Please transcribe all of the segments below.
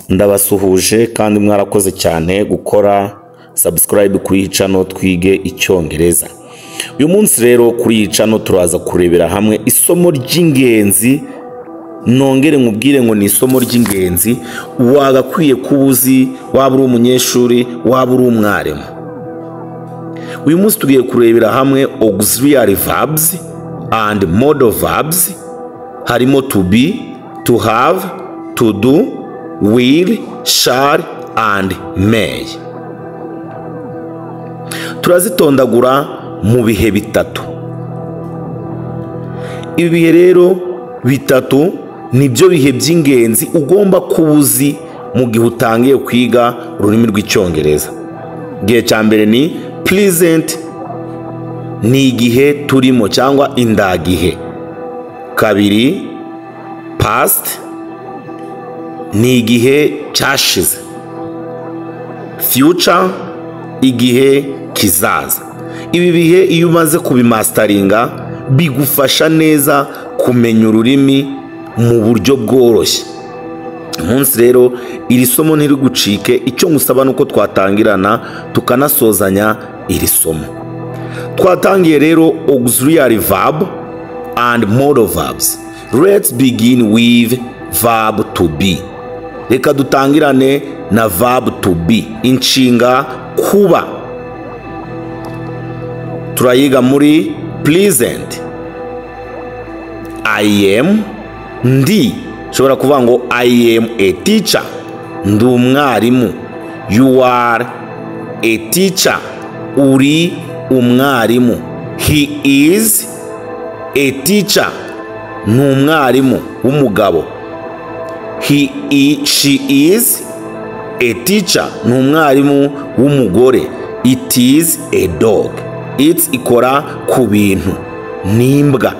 ndabasuhuje kandi mwarakoze cyane gukora subscribe kuri iyi channel twige icyongereza. Uyu munsi rero kuri iyi channel turaza kurebera hamwe isomo ry'ingenzi, nongere nkubwire ngo ni isomo ry'ingenzi wagakwiye kubuzi, waba uri umunyeshuri waba uri umwarimu. Uyu munsi tugiye kurebera hamwe auxiliary verbs and modal verbs, harimo to be, to have, to do, will, shall and may. Turazitondagura mu bihe bitatu. Ibi bihe rero bitatu nibyo bihe by'ingenzi ugomba kubuzi mu gihe utangiye kwiga ururimi rw'icyongereza. Igihe cya mbere ni present, ni igihe turimo cyangwa indagihe. Kabiri past, ni igihe cyashize. Future, igihe kizaza. Ibi bihe iyo umaze kubimastaringa bigufasha neza kumenya ururimi mu buryo bworoshye. Umunsi rero iri somo ntirigucike, icyo ngusaba nuko twatangirana tukanasozanya iri somo. Twatangiye rero auxiliary verb and modal verbs. Let's begin with verb to be. Reka dutangirane na verb to be, inshinga kuba. Turayiga muri present. I am, ndi. Shobora kuvuga ngo I am a teacher, ndi umwarimu. You are a teacher, uri umwarimu. He is a teacher, ni umwarimu w'umugabo. She is a teacher, ni umwarimu w'umugore. It is a dog. It ikora ku bintu, ni imbwa.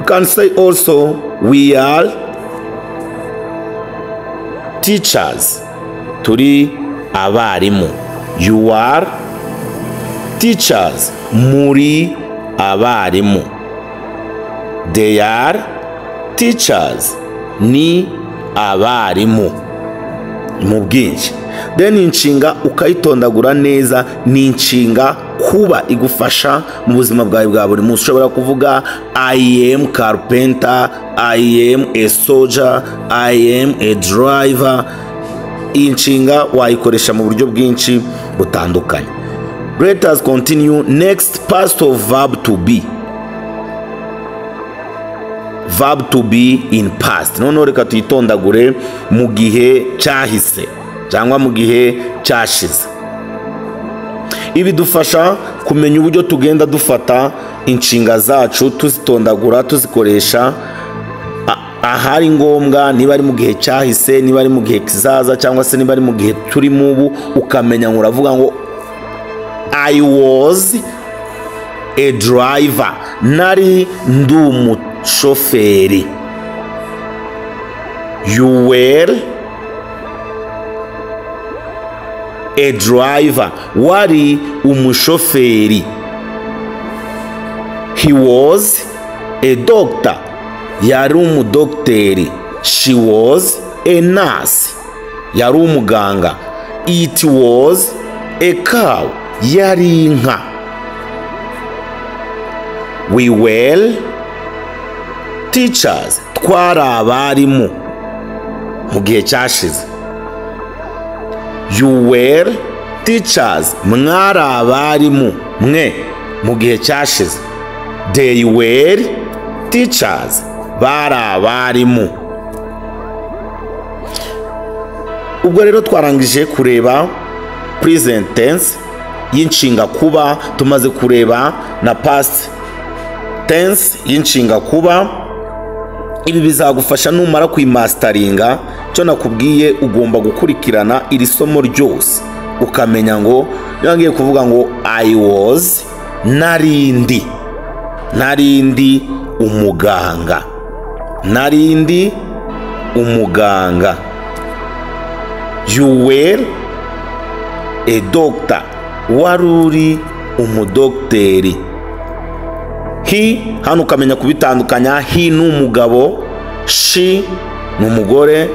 You can say also we are teachers, turi abarimu. You are teachers, muri abarimu. They are teachers, ni abarimu mu bwinshi. Then inshinga ukayitondagura neza, ni inshinga kuba, igufasha mu buzima bwawe bwa buri munsi. Ushobora kuvuga I am carpenter, I am a soldier, I am a driver. Inshinga wayikoresha mu buryo bwinshi butandukanye. Let us continue. Next, past of verb to be. Verb to be in past. Noneho reka tuyitondagure mu gihe cyahise cyangwa mu gihe cyashize. Ibi dufasha kumenya uburyo tugenda dufata inshinga zacu, tuzitondagura, tuzikoresha ahari ngombwa, niba ari mu gihe cyahise, niba ari mu gihe kizaza, cyangwa se niba ari mu gihe turi mubu, ukamenya ngo uravuga ngo I was a driver, nari ndi umushoferi. You were a driver, wari umushoferi. He was a doctor, yari umudokteri. She was a nurse, yari umuganga. It was a cow, yari inka. We were teachers, twari abarimu mu gihe cyashize. You were teachers, mwari abarimu mwe mu gihe cyashize. They were teachers, bari abarimu. Ubwo rero twarangije kureba present tense y'inshinga kuba, tumaze kureba na past tense y'inshinga kuba. Ibi bizagufasha numara kuyimastaringa. Cyo nakubwiye, ugomba gukurikirana iri somo ryose ukamenya ngo yangiye kuvuga ngo I was, narindi umuganga, narindi umuganga. You were a doctor, waruri umudokteri. He, hano ukamenya kubitandukanya. He ni umugabo, she ni umugore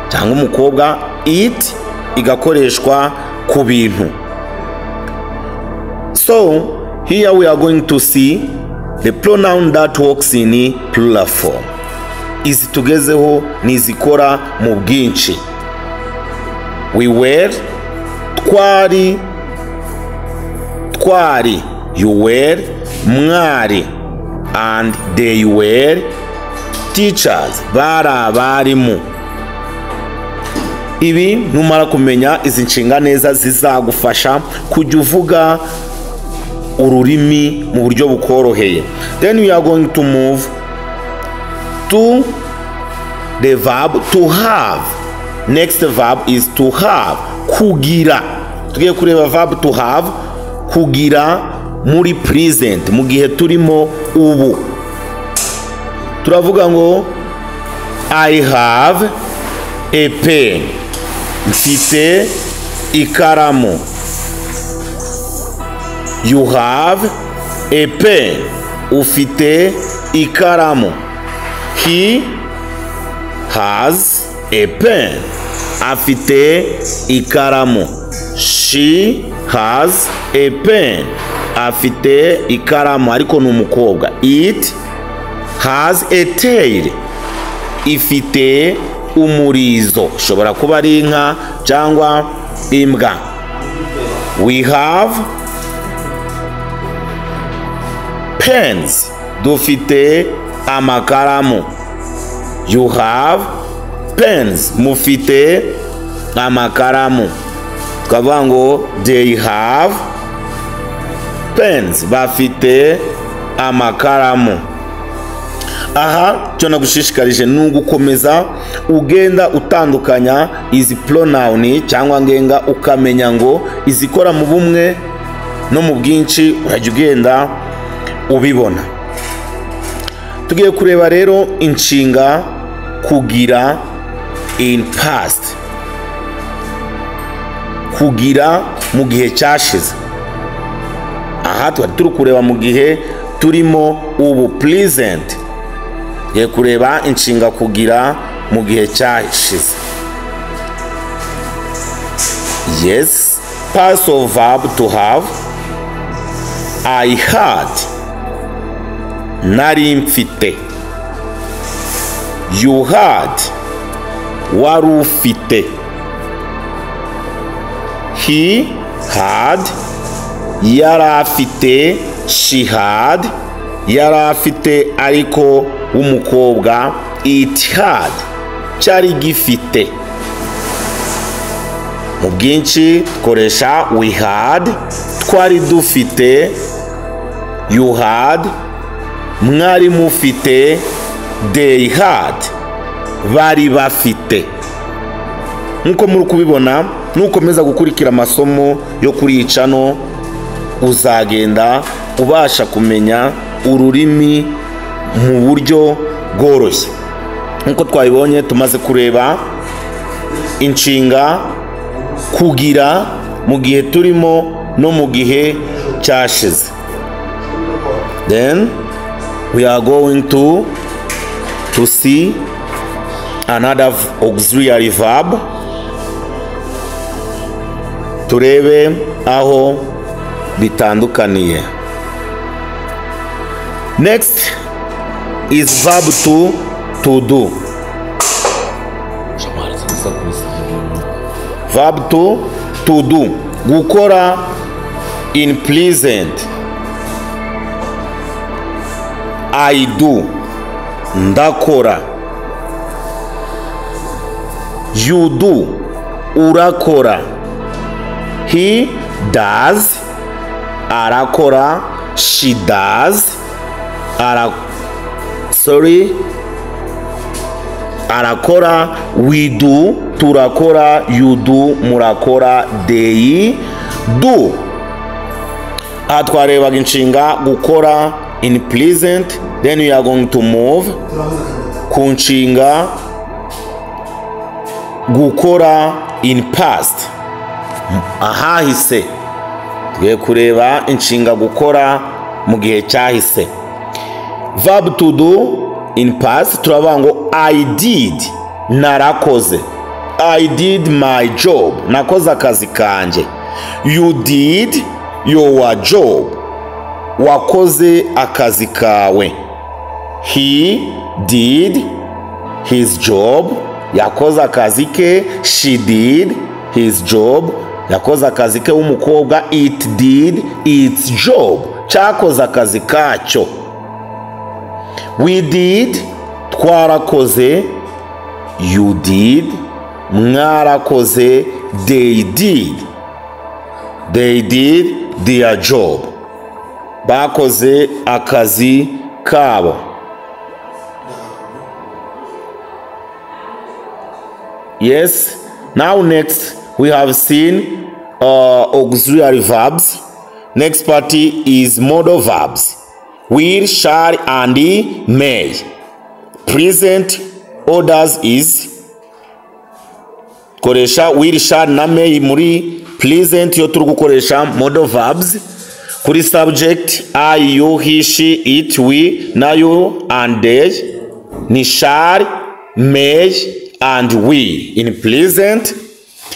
cyangwa umukobwa, it igakoreshwa ku bintu. So here we are going to see the pronoun that works in plural form. Izi tugezeho nizikora mu bwinshi. We were, twari, twari, you were, mwari, and they were teachers, bari abarimu. Ibi numara kumenya izi nshinga neza zizagufasha kujya uvuga ururimi mu buryo bukoroheye. Then we are going to move to the verb to have. Next verb is to have, kugira. Tugiye kureba verb to have, kugira muri present, mu gihe turimo ubu. Turavuga ngo I have a pen, mfite ikaramu. You have a pen, ufite ikaramu. He has a pen, afite ikaramu. She has a pen, afite ikaramu, ariko ni umukobwa. It has a tail, ifite umurizo, shobora kuba ari inka cyangwa imbwa. We have pens, dufite amakaramu. You have pens, mufite amakaramu. Tukavuga ngo they have pens, bafite amakaramu. Aha cyo nagushishikarije nugukomeza ugenda utandukanya izi pronoun cyangwa ngenga, ukamenya ngo izikora mu bumwe no mu bwinshi urajya ugenda ubibona. Tugiye kureba rero inshinga kugira in past, kugira mu gihe cyashize. Aha turi kureba mu gihe turimo ubu, present. Tugiye kureba inshinga kugira mu gihe cyashize. Yes, past of verb to have. I had, nari mfite. You had, wari ufite. He had, yari afite. She had, yari afite ariko w'umukobwa. It had, cyari gifite. Mu bwinshi dukoresha we had, twari dufite. You had, mwari mufite. They had, bari bafite. Nkuko muri kubibona, nukomeza gukurikira amasomo yo kuri iyi channel, uzagenda ubasha kumenya ururimi mu buryo bworoshye. Nkuko twabibonye tumaze kureba inshinga kugira mu gihe turimo no mu gihe cyashize. Then we are going to see another auxiliary verb. Turebe aho bitandukaniye. Next is verb to do. Verb to do, gukora in present. I do, ndakora. You do, urakora. He does, arakora. She does, arakora. We do, turakora. You do, murakora. They do. Aha twarebaga inshinga gukora in present. Then we are going to move ku nshinga gukora in past, ahahise. Tugiye kureba inshinga gukora mu gihe cyahise. Verb to do in past turavuga ngo I did, narakoze. I did my job. Nakoze akazi kanje. You did your job. Wakoze akazi kawe. He did his job. Yakoze akazi ke. She did his job. Yakoze akazi ke w'umukobwa. It did its job. Cyakoze akazi kacyo. We did, twarakoze. You did, mwarakoze. They did their job. Bakoze akazi kabo. Yes. Now next we have seen auxiliary verbs. Next part is modal verbs. Will, shall, and may. Present orders is koresha will, shall na may muri present yo turi gukoresha modal verbs. Kuri subject I, you, he, she, it, we, na you and they ni shall, may and we. In present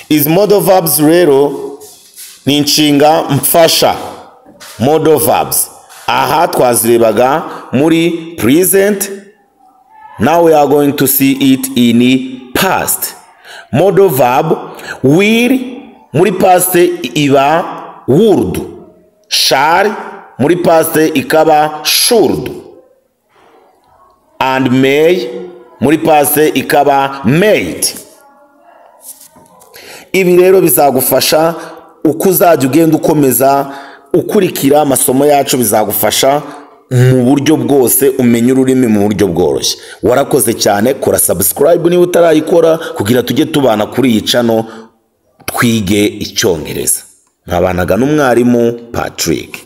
is modal verbs rero ni nshinga mfasha. Modal verbs aha twazirebaga muri present. Now we are going to see it in past. Modal verb will muri past iba would. Shall muri past ikaba should. And may muri past ikaba made. Ibi rero bizagufasha uko uzajya ugenda ukomeza ukurikira amasomo yacu, bizagufasha mu buryo bwose umenya ururimi mu buryo bworoshye. Warakoze cyane, kora subscribe niba utarayikora kugira tujye tubana kuri iyi channel twige Icyongereza. Nabanaga n'umwarimu Patrick.